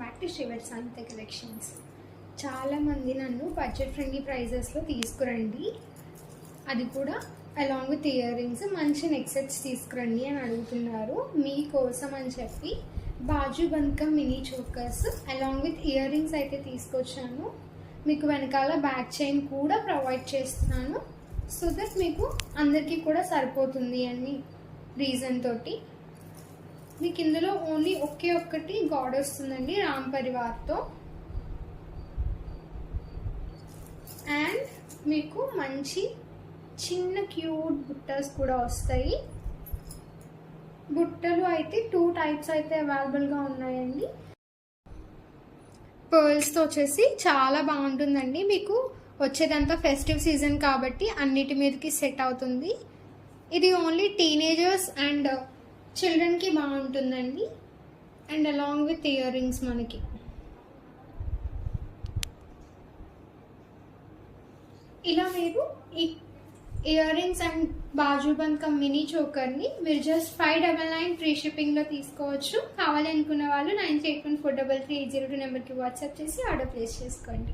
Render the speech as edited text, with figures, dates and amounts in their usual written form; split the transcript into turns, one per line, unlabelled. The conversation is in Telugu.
Back to Shrivar Shanta collections. చాలామంది నన్ను బడ్జెట్ ఫ్రెండ్లీ ప్రైజెస్లో తీసుకురండి, అది కూడా అలాంగ్ విత్ ఇయర్ రింగ్స్, మంచి నెక్ సెట్స్ తీసుకురండి అని అడుగుతున్నారు. మీకోసం అని చెప్పి బాజు బంద్కా mini chokers along with earrings అయితే తీసుకొచ్చాను. మీకు వెనకాల బ్యాక్ చైన్ కూడా ప్రొవైడ్ చేస్తున్నాను, సో దట్ మీకు అందరికీ కూడా సరిపోతుంది అని రీజన్ తోటి. మీకు ఇందులో ఓన్లీ ఒక్కటి గాడ్ వస్తుందండి రామ్ పరివార్తో. అండ్ మీకు మంచి చిన్న క్యూట్ బుట్టస్ కూడా వస్తాయి. బుట్టలు అయితే 2 టైప్స్ అయితే అవైలబుల్గా ఉన్నాయండి. పర్ల్స్తో వచ్చేసి చాలా బాగుంటుందండి. మీకు వచ్చేదంతా ఫెస్టివ్ సీజన్ కాబట్టి అన్నిటి మీదకి సెట్ అవుతుంది. ఇది ఓన్లీ టీనేజర్స్ అండ్ చిల్డ్రన్కి బాగుంటుందండి. And along with ear rings మనకి ఇలా మీరు ఈ ఇయర్ రింగ్స్ అండ్ బాజు బంద్కా మినీ చోకర్ని మీరు జస్ట్ 599 ఫ్రీ షిప్పింగ్లో తీసుకోవచ్చు. కావాలి అనుకున్న వాళ్ళు 98143380 నెంబర్కి వాట్సాప్ చేసి ఆర్డర్ ప్లేస్ చేసుకోండి.